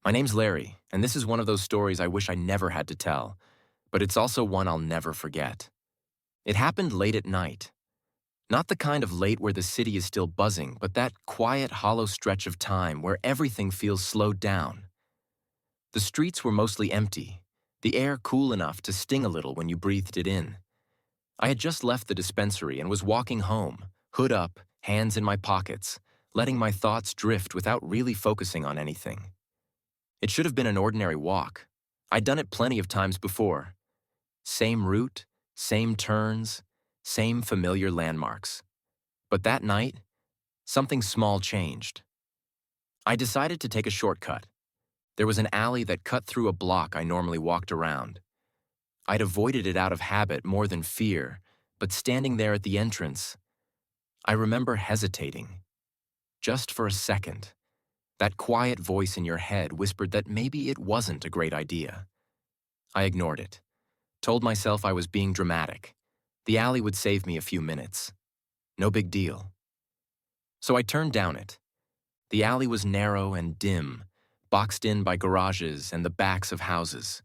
My name's Larry, and this is one of those stories I wish I never had to tell, but it's also one I'll never forget. It happened late at night. Not the kind of late where the city is still buzzing, but that quiet, hollow stretch of time where everything feels slowed down. The streets were mostly empty, the air cool enough to sting a little when you breathed it in. I had just left the dispensary and was walking home, hood up, hands in my pockets, letting my thoughts drift without really focusing on anything. It should have been an ordinary walk. I'd done it plenty of times before. Same route, same turns, same familiar landmarks. But that night, something small changed. I decided to take a shortcut. There was an alley that cut through a block I normally walked around. I'd avoided it out of habit more than fear, but standing there at the entrance, I remember hesitating. Just for a second. That quiet voice in your head whispered that maybe it wasn't a great idea. I ignored it. Told myself I was being dramatic. The alley would save me a few minutes. No big deal. So I turned down it. The alley was narrow and dim, boxed in by garages and the backs of houses.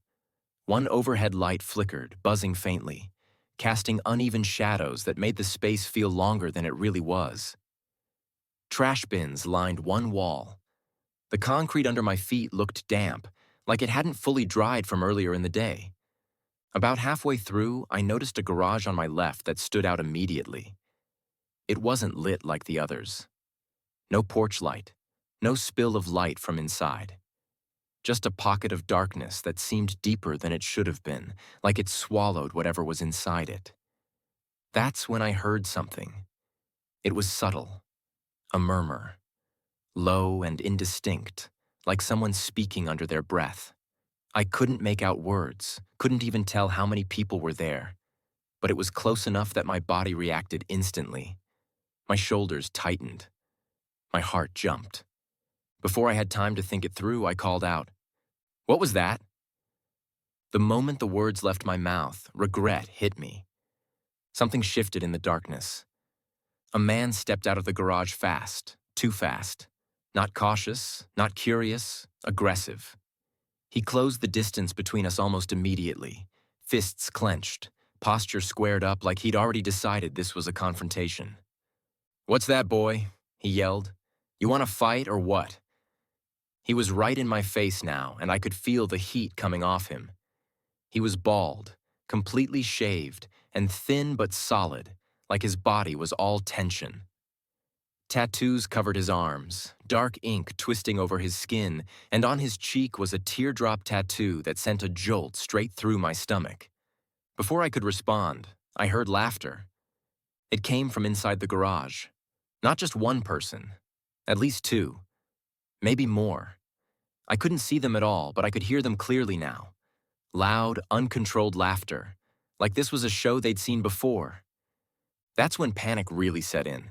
One overhead light flickered, buzzing faintly, casting uneven shadows that made the space feel longer than it really was. Trash bins lined one wall. The concrete under my feet looked damp, like it hadn't fully dried from earlier in the day. About halfway through, I noticed a garage on my left that stood out immediately. It wasn't lit like the others. No porch light, no spill of light from inside. Just a pocket of darkness that seemed deeper than it should have been, like it swallowed whatever was inside it. That's when I heard something. It was subtle, a murmur. Low and indistinct, like someone speaking under their breath. I couldn't make out words, couldn't even tell how many people were there, but it was close enough that my body reacted instantly. My shoulders tightened. My heart jumped. Before I had time to think it through, I called out, "What was that?" The moment the words left my mouth, regret hit me. Something shifted in the darkness. A man stepped out of the garage fast, too fast. Not cautious, not curious, aggressive. He closed the distance between us almost immediately, fists clenched, posture squared up like he'd already decided this was a confrontation. "What's that, boy?" he yelled. "You want to fight or what?" He was right in my face now, and I could feel the heat coming off him. He was bald, completely shaved, and thin but solid, like his body was all tension. Tattoos covered his arms, dark ink twisting over his skin, and on his cheek was a teardrop tattoo that sent a jolt straight through my stomach. Before I could respond, I heard laughter. It came from inside the garage. Not just one person, at least two, maybe more. I couldn't see them at all, but I could hear them clearly now. Loud, uncontrolled laughter, like this was a show they'd seen before. That's when panic really set in.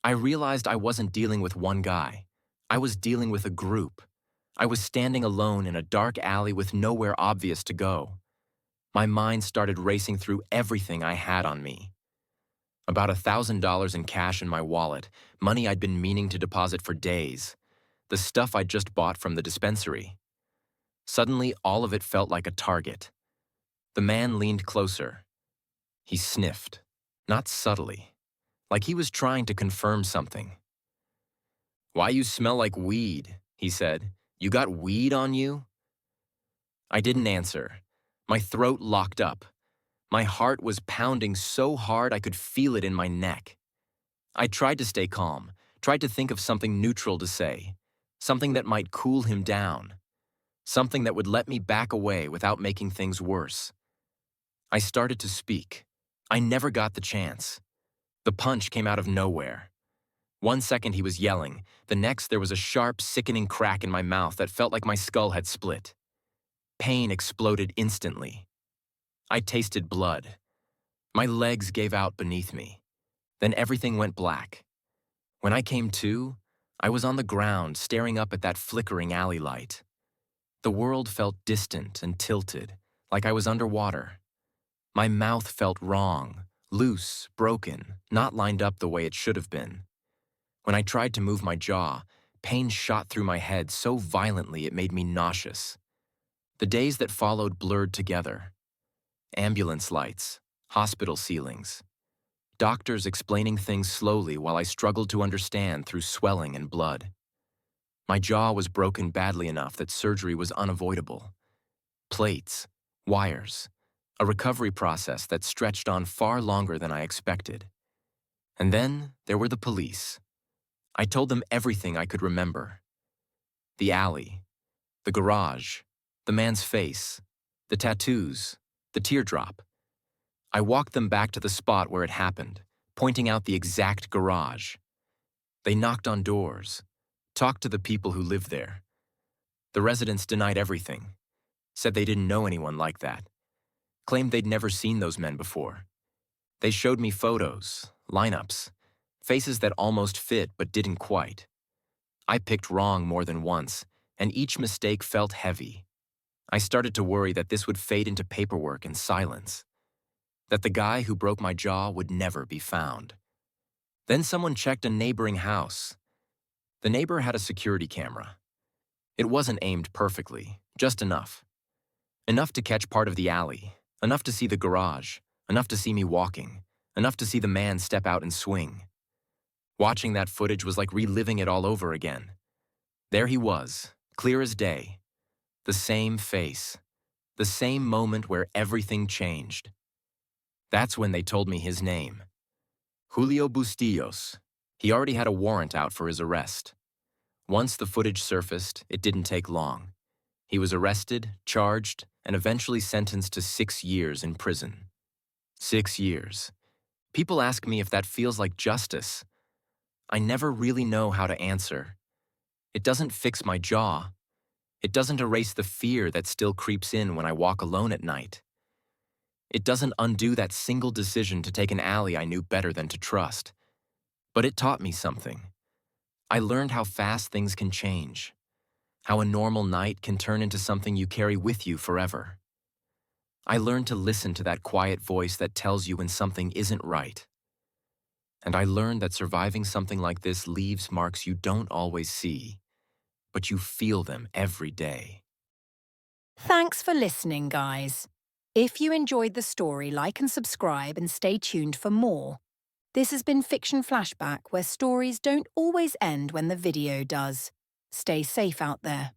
I realized I wasn't dealing with one guy. I was dealing with a group. I was standing alone in a dark alley with nowhere obvious to go. My mind started racing through everything I had on me. About $1,000 in cash in my wallet, money I'd been meaning to deposit for days, the stuff I'd just bought from the dispensary. Suddenly, all of it felt like a target. The man leaned closer. He sniffed, not subtly, like he was trying to confirm something. "Why you smell like weed?" he said. "You got weed on you?" I didn't answer. My throat locked up. My heart was pounding so hard I could feel it in my neck. I tried to stay calm, tried to think of something neutral to say, something that might cool him down, something that would let me back away without making things worse. I started to speak. I never got the chance. The punch came out of nowhere. One second he was yelling, the next there was a sharp, sickening crack in my mouth that felt like my skull had split. Pain exploded instantly. I tasted blood. My legs gave out beneath me. Then everything went black. When I came to, I was on the ground staring up at that flickering alley light. The world felt distant and tilted, like I was underwater. My mouth felt wrong, loose, broken, not lined up the way it should have been. When I tried to move my jaw, Pain shot through my head so violently it made me nauseous. The days that followed blurred together. Ambulance lights, hospital ceilings, doctors explaining things slowly while I struggled to understand through swelling and blood. My jaw was broken badly enough that surgery was unavoidable. Plates, wires, a recovery process that stretched on far longer than I expected. And then there were the police. I told them everything I could remember. The alley, the garage, the man's face, the tattoos, the teardrop. I walked them back to the spot where it happened, pointing out the exact garage. They knocked on doors, talked to the people who lived there. The residents denied everything, said they didn't know anyone like that, claimed they'd never seen those men before. They showed me photos, lineups, faces that almost fit but didn't quite. I picked wrong more than once, and each mistake felt heavy. I started to worry that this would fade into paperwork and silence, that the guy who broke my jaw would never be found. Then someone checked a neighboring house. The neighbor had a security camera. It wasn't aimed perfectly, just enough. Enough to catch part of the alley, enough to see the garage, enough to see me walking, enough to see the man step out and swing. Watching that footage was like reliving it all over again. There he was, clear as day. The same face. The same moment where everything changed. That's when they told me his name. Julio Bustillos. He already had a warrant out for his arrest. Once the footage surfaced, it didn't take long. He was arrested, charged, and eventually sentenced to 6 years in prison. 6 years. People ask me if that feels like justice. I never really know how to answer. It doesn't fix my jaw. It doesn't erase the fear that still creeps in when I walk alone at night. It doesn't undo that single decision to take an alley I knew better than to trust. But it taught me something. I learned how fast things can change, how a normal night can turn into something you carry with you forever. I learned to listen to that quiet voice that tells you when something isn't right. And I learned that surviving something like this leaves marks you don't always see, but you feel them every day. Thanks for listening, guys. If you enjoyed the story, like and subscribe and stay tuned for more. This has been Fiction Flashback, where stories don't always end when the video does. Stay safe out there.